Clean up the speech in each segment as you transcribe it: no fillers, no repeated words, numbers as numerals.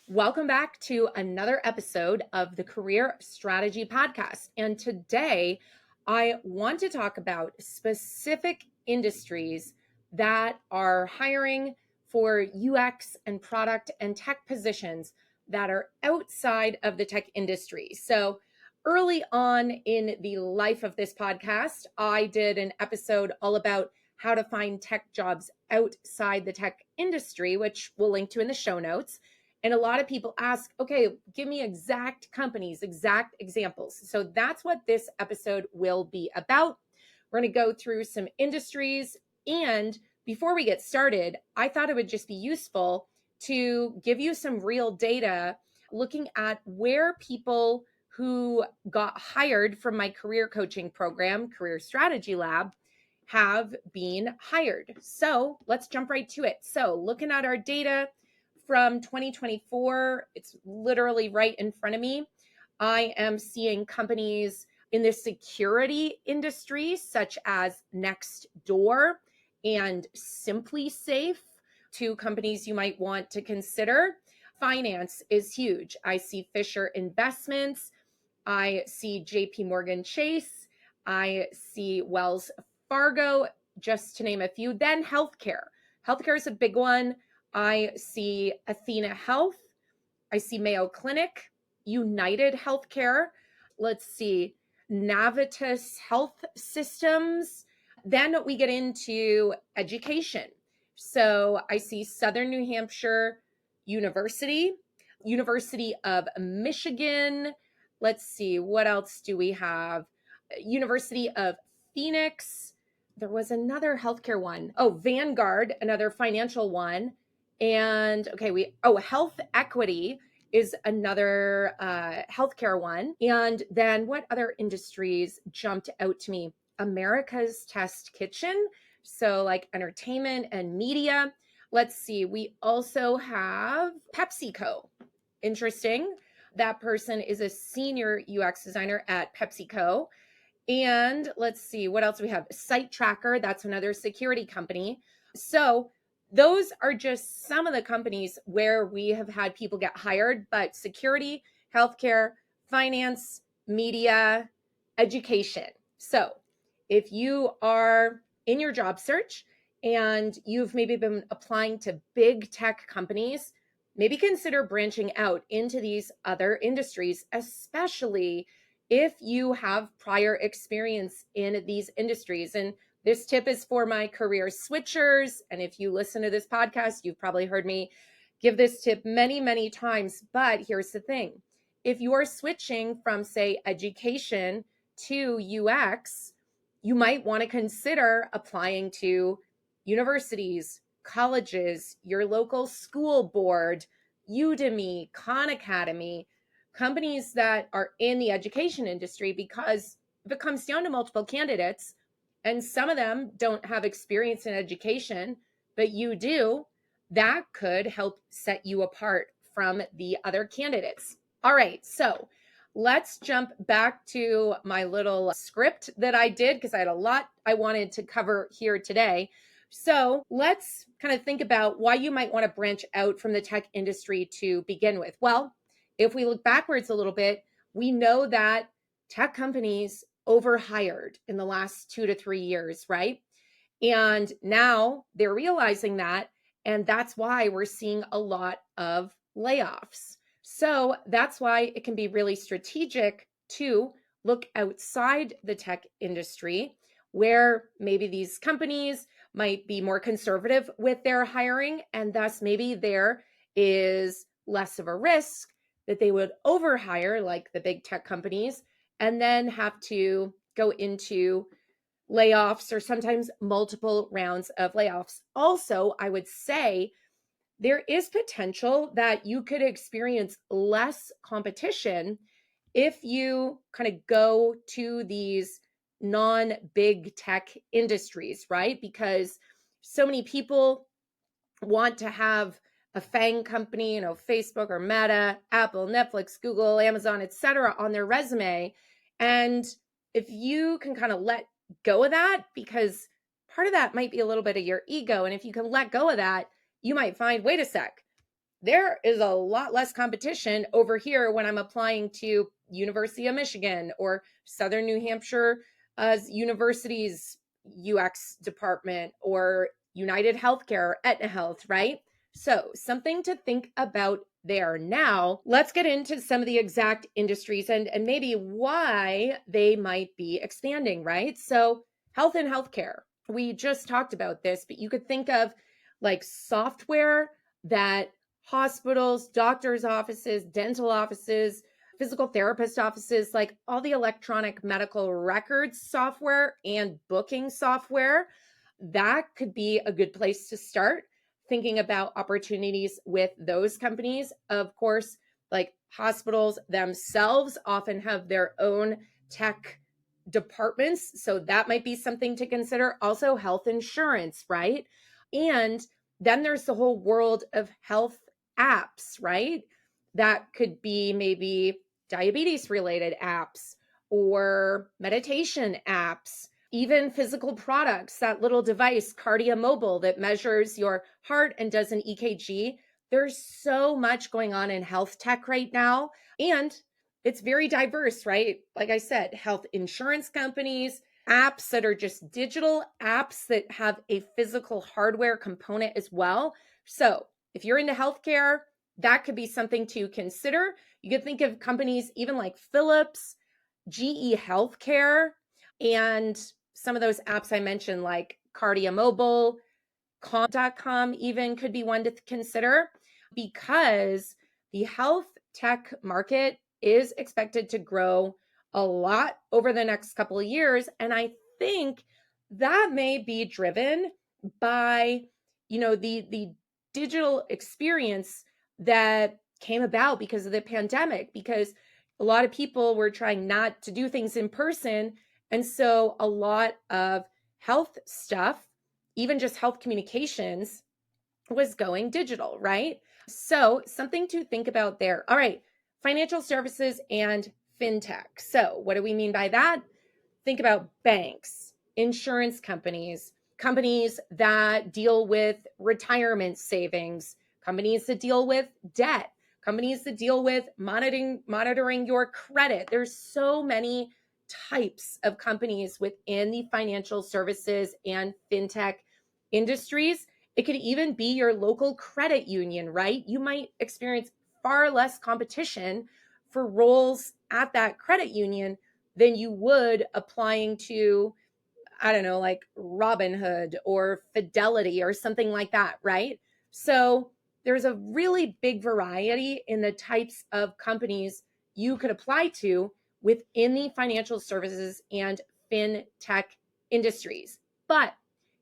Welcome back to another episode of the Career Strategy Podcast. And today I want to talk about specific industries that are hiring for UX and product and tech positions that are outside of the tech industry. So, early on in the life of this podcast, I did an episode all about how to find tech jobs outside the tech industry, which we'll link to in the show notes. And a lot of people ask, okay, give me exact companies, exact examples. So that's what this episode will be about. We're going to go through some industries. And before we get started, I thought it would just be useful to give you some real data looking at where people who got hired from my career coaching program, Career Strategy Lab, have been hired. So let's jump right to it. So looking at our data from 2024, it's literally right in front of me. I am seeing companies in the security industry, such as Nextdoor and Simply Safe, two companies you might want to consider. Finance is huge. I see Fisher Investments. I see JPMorgan Chase. I see Wells Fargo, just to name a few. Then healthcare. Healthcare is a big one. I see Athena Health. I see Mayo Clinic, United Healthcare. Let's see, Navitas Health Systems. Then we get into education. So I see Southern New Hampshire University, University of Michigan. Let's see, what else do we have? University of Phoenix. There was another healthcare one. Oh, Vanguard, another financial one. And okay, Health Equity is another healthcare one. And then what other industries jumped out to me? America's Test Kitchen. So like entertainment and media. Let's see. We also have PepsiCo. Interesting. That person is a senior UX designer at PepsiCo. And let's see what else we have. Site Tracker, that's another security company. So those are just some of the companies where we have had people get hired, but security, healthcare, finance, media, education. So if you are in your job search and you've maybe been applying to big tech companies, maybe consider branching out into these other industries, especially if you have prior experience in these industries. And this tip is for my career switchers. And if you listen to this podcast, you've probably heard me give this tip many, many times. But here's the thing. If you're switching from, say, education to UX, you might want to consider applying to universities, colleges, your local school board, Udemy, Khan Academy, companies that are in the education industry, because if it comes down to multiple candidates and some of them don't have experience in education, but you do, that could help set you apart from the other candidates. All right, so let's jump back to my little script that I did because I had a lot I wanted to cover here today. So let's kind of think about why you might want to branch out from the tech industry to begin with. Well, if we look backwards a little bit, we know that tech companies overhired in the last 2 to 3 years, right? And now they're realizing that, and that's why we're seeing a lot of layoffs. So that's why it can be really strategic to look outside the tech industry, where maybe these companies might be more conservative with their hiring, and thus maybe there is less of a risk that they would overhire like the big tech companies and then have to go into layoffs or sometimes multiple rounds of layoffs. Also, I would say there is potential that you could experience less competition if you kind of go to these non-big tech industries, right? Because so many people want to have a FANG company, Facebook or Meta, Apple, Netflix, Google, Amazon, etc., on their resume. And if you can kind of let go of that, because part of that might be a little bit of your ego. And if you can let go of that, you might find, wait a sec, there is a lot less competition over here when I'm applying to University of Michigan or Southern New Hampshire University's UX department or United Healthcare, Aetna Health, right? So something to think about there. Now, let's get into some of the exact industries and maybe why they might be expanding, right? So health and healthcare. We just talked about this, but you could think of like software that hospitals, doctors' offices, dental offices, physical therapist offices, like all the electronic medical records software and booking software, that could be a good place to start thinking about opportunities with those companies. Of course, like hospitals themselves often have their own tech departments. So that might be something to consider. Also, health insurance, right? And then there's the whole world of health apps, right? That could be maybe diabetes related apps or meditation apps, even physical products, that little device, Cardia Mobile, that measures your heart and does an EKG. There's so much going on in health tech right now. And it's very diverse, right? Like I said, health insurance companies, apps that are just digital, apps that have a physical hardware component as well. So if you're into healthcare, that could be something to consider. You could think of companies even like Philips, GE Healthcare, and some of those apps I mentioned, like Cardia Mobile, com.com even could be one to consider, because the health tech market is expected to grow a lot over the next couple of years. And I think that may be driven by, the digital experience that came about because of the pandemic, because a lot of people were trying not to do things in person. And so a lot of health stuff, even just health communications, was going digital, right? So something to think about there. All right, financial services and fintech. So what do we mean by that? Think about banks, insurance companies, companies that deal with retirement savings, companies that deal with debt, companies that deal with monitoring your credit. There's so many types of companies within the financial services and fintech industries. It could even be your local credit union, right? You might experience far less competition for roles at that credit union than you would applying to, I don't know, like Robinhood or Fidelity or something like that, right? So there's a really big variety in the types of companies you could apply to within the financial services and fintech industries. But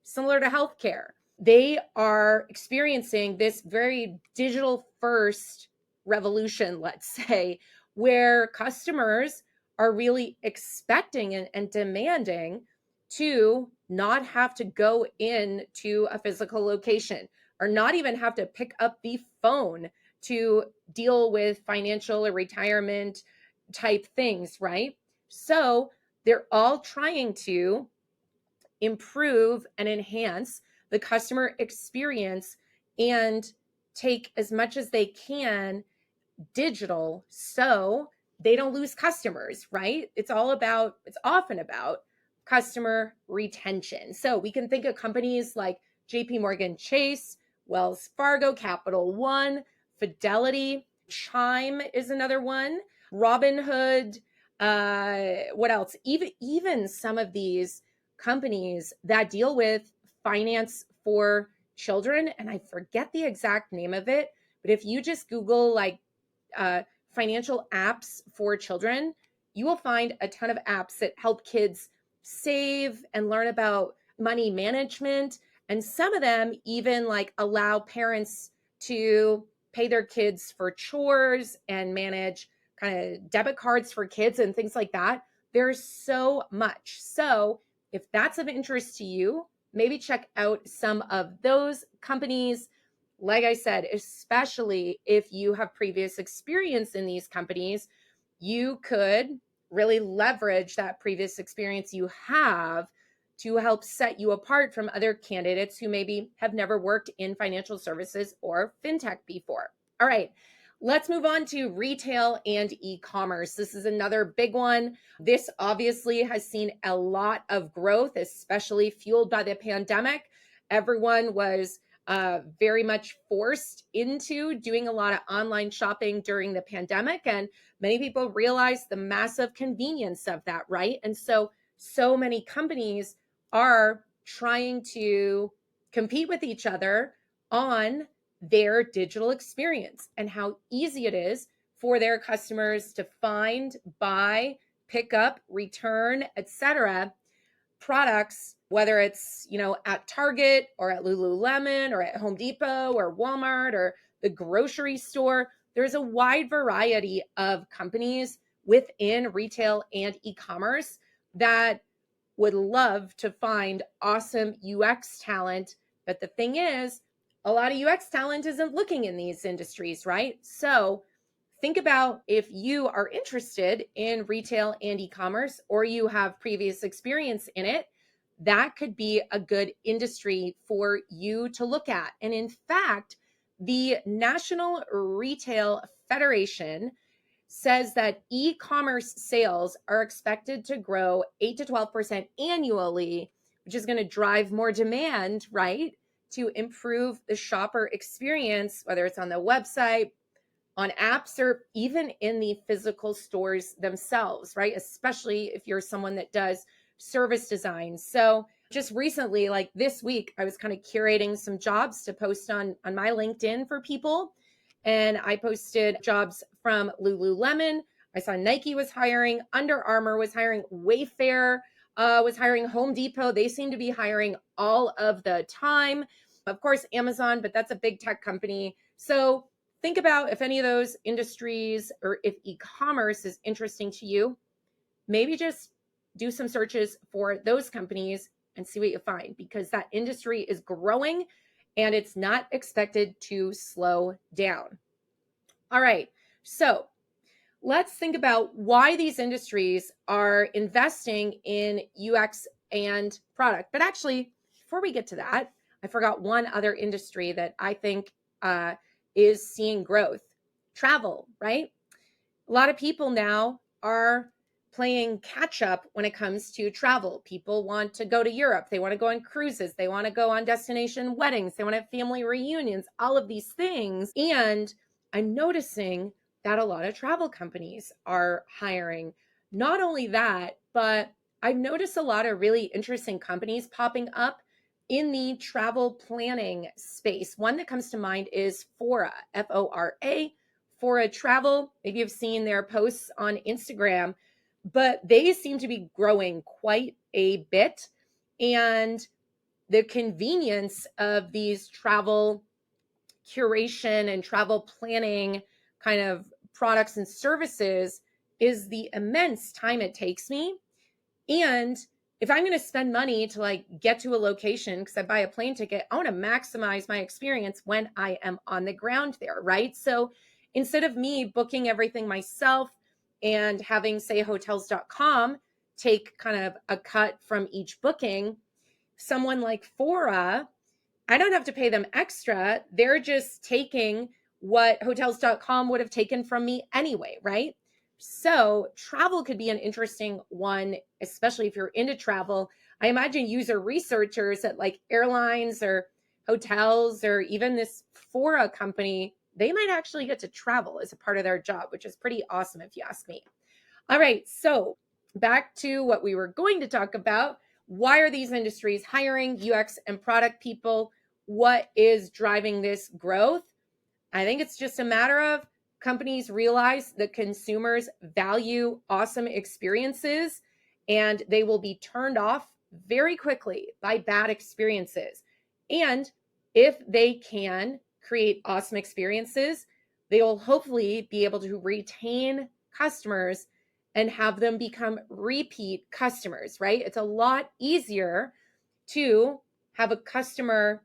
similar to healthcare, they are experiencing this very digital first revolution, let's say, where customers are really expecting and demanding to not have to go into a physical location or not even have to pick up the phone to deal with financial or retirement type things, right? So they're all trying to improve and enhance the customer experience and take as much as they can digital so they don't lose customers, right? It's often about customer retention. So we can think of companies like JPMorgan Chase, Wells Fargo, Capital One, Fidelity, Chime is another one, Robinhood, what else? Even some of these companies that deal with finance for children, and I forget the exact name of it, but if you just Google like financial apps for children, you will find a ton of apps that help kids save and learn about money management. And some of them even like allow parents to pay their kids for chores and manage kind of debit cards for kids and things like that. There's so much. So if that's of interest to you, maybe check out some of those companies. Like I said, especially if you have previous experience in these companies, you could really leverage that previous experience you have to help set you apart from other candidates who maybe have never worked in financial services or fintech before. All right, let's move on to retail and e-commerce. This is another big one. This obviously has seen a lot of growth, especially fueled by the pandemic. Everyone was very much forced into doing a lot of online shopping during the pandemic, and many people realized the massive convenience of that, right? And so many companies are trying to compete with each other on their digital experience and how easy it is for their customers to find, buy, pick up, return, etc. products, whether it's, at Target or at Lululemon or at Home Depot or Walmart or the grocery store. There's a wide variety of companies within retail and e-commerce that would love to find awesome UX talent. But the thing is, a lot of UX talent isn't looking in these industries, right? So think about if you are interested in retail and e-commerce or you have previous experience in it, that could be a good industry for you to look at. And in fact, the National Retail Federation says that e-commerce sales are expected to grow 8 to 12% annually, which is going to drive more demand, right? To improve the shopper experience, whether it's on the website, on apps, or even in the physical stores themselves, right? Especially if you're someone that does service design. So just recently, like this week, I was kind of curating some jobs to post on my LinkedIn for people. And I posted jobs from Lululemon. I saw Nike was hiring, Under Armour was hiring, Wayfair was hiring, Home Depot. They seem to be hiring all of the time. Of course, Amazon, but that's a big tech company. So think about if any of those industries or if e-commerce is interesting to you, maybe just do some searches for those companies and see what you find, because that industry is growing and it's not expected to slow down. All right, so let's think about why these industries are investing in UX and product. But actually, before we get to that, I forgot one other industry that I think is seeing growth: travel, right? A lot of people now are playing catch up when it comes to travel. People want to go to Europe. They want to go on cruises. They want to go on destination weddings. They want to have family reunions, all of these things. And I'm noticing that a lot of travel companies are hiring. Not only that, but I've noticed a lot of really interesting companies popping up in the travel planning space. One that comes to mind is Fora, Fora. Fora Travel. Maybe you've seen their posts on Instagram, but they seem to be growing quite a bit. And the convenience of these travel curation and travel planning kind of products and services is the immense time it takes me. And if I'm going to spend money to like get to a location because I buy a plane ticket, I want to maximize my experience when I am on the ground there, right? So instead of me booking everything myself and having, say, hotels.com take kind of a cut from each booking, someone like Fora, I don't have to pay them extra. They're just taking what hotels.com would have taken from me anyway, right? So travel could be an interesting one, especially if you're into travel. I imagine user researchers at like airlines or hotels or even this Fora company, they might actually get to travel as a part of their job, which is pretty awesome if you ask me. All right, so back to what we were going to talk about. Why are these industries hiring UX and product people? What is driving this growth? I think it's just a matter of companies realize that consumers value awesome experiences and they will be turned off very quickly by bad experiences. And if they can create awesome experiences, they will hopefully be able to retain customers and have them become repeat customers, right? It's a lot easier to have a customer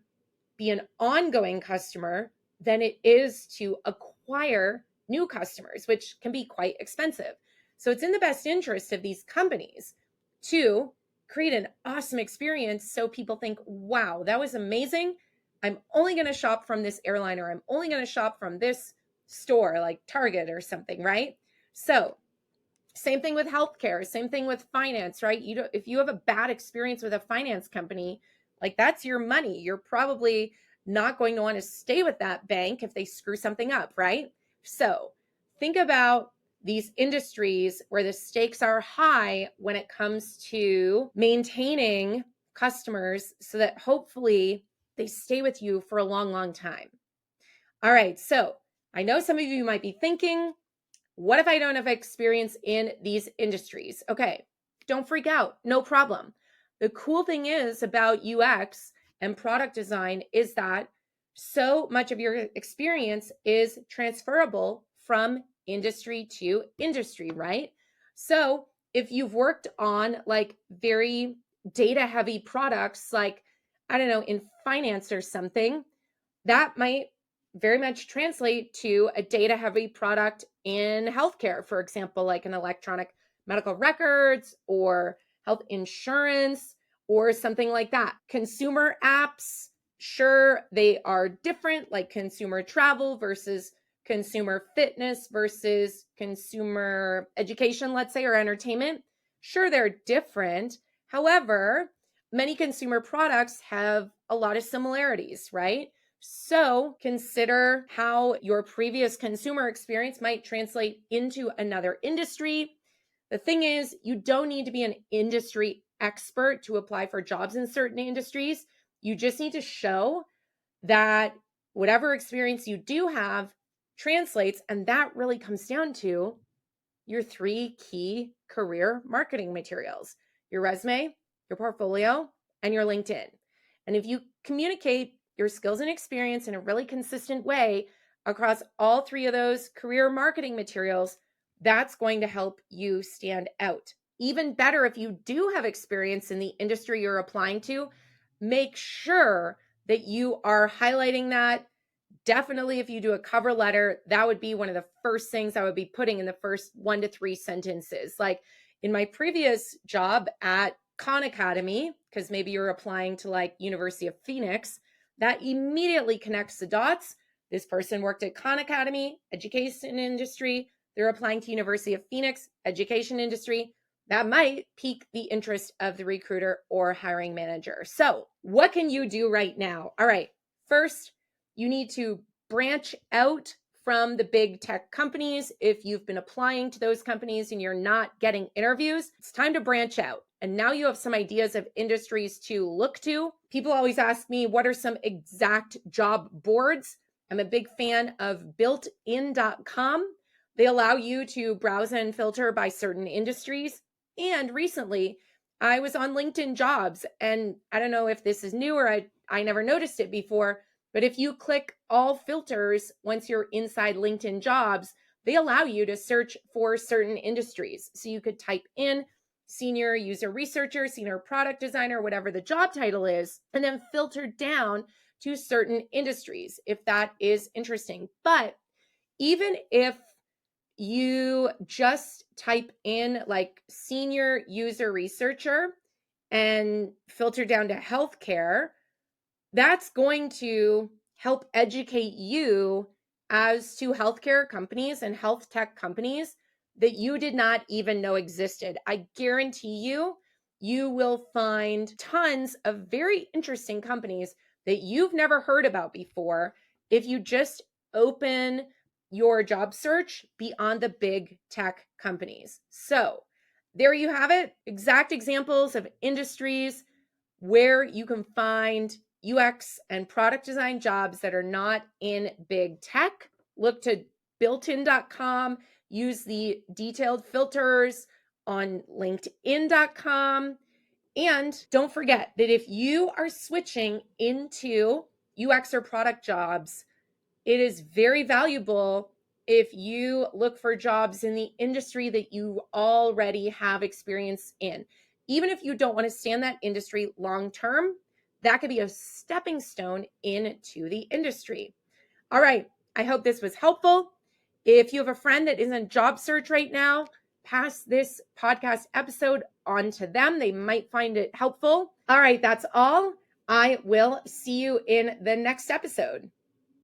be an ongoing customer than it is to acquire new customers, which can be quite expensive. So it's in the best interest of these companies to create an awesome experience so people think, wow, that was amazing. I'm only going to shop from this airline, or I'm only going to shop from this store like Target or something, right? So same thing with healthcare, same thing with finance, right? If you have a bad experience with a finance company, like that's your money. You're probably not going to want to stay with that bank if they screw something up, right? So think about these industries where the stakes are high when it comes to maintaining customers so that hopefully they stay with you for a long, long time. All right, so I know some of you might be thinking, what if I don't have experience in these industries? Okay, don't freak out. No problem. The cool thing is about UX and product design is that so much of your experience is transferable from industry to industry, right? So if you've worked on like very data heavy products, like, I don't know, in finance or something, that might very much translate to a data heavy product in healthcare, for example, like an electronic medical records or health insurance or something like that. Consumer apps, sure, they are different, like consumer travel versus consumer fitness versus consumer education, let's say, or entertainment. Sure, they're different. However, many consumer products have a lot of similarities, right? So consider how your previous consumer experience might translate into another industry. The thing is, you don't need to be an industry expert to apply for jobs in certain industries. You just need to show that whatever experience you do have translates, and that really comes down to your 3 key career marketing materials: your resume, your portfolio, and your LinkedIn. And if you communicate your skills and experience in a really consistent way across all 3 of those career marketing materials, that's going to help you stand out. Even better, if you do have experience in the industry you're applying to, make sure that you are highlighting that. Definitely, if you do a cover letter, that would be one of the first things I would be putting in the first 1 to 3 sentences. Like in my previous job at Khan Academy, because maybe you're applying to like University of Phoenix, that immediately connects the dots. This person worked at Khan Academy, education industry. They're applying to University of Phoenix, education industry. That might pique the interest of the recruiter or hiring manager. So what can you do right now? All right, first, you need to branch out from the big tech companies. If you've been applying to those companies and you're not getting interviews, it's time to branch out. And now you have some ideas of industries to look to. People always ask me, what are some exact job boards? I'm a big fan of builtin.com. They allow you to browse and filter by certain industries. And recently, I was on LinkedIn Jobs, and I don't know if this is new or I never noticed it before, but if you click all filters, once you're inside LinkedIn Jobs, they allow you to search for certain industries. So you could type in senior user researcher, senior product designer, whatever the job title is, and then filter down to certain industries if that is interesting. But even if you just type in like senior user researcher and filter down to healthcare, that's going to help educate you as to healthcare companies and health tech companies that you did not even know existed. I guarantee you, you will find tons of very interesting companies that you've never heard about before if you just open your job search beyond the big tech companies. So there you have it, exact examples of industries where you can find UX and product design jobs that are not in big tech. Look to builtin.com, use the detailed filters on linkedin.com. And don't forget that if you are switching into UX or product jobs, it is very valuable if you look for jobs in the industry that you already have experience in. Even if you don't want to stay in that industry long term, that could be a stepping stone into the industry. All right, I hope this was helpful. If you have a friend that is in job search right now, pass this podcast episode on to them. They might find it helpful. All right, that's all. I will see you in the next episode.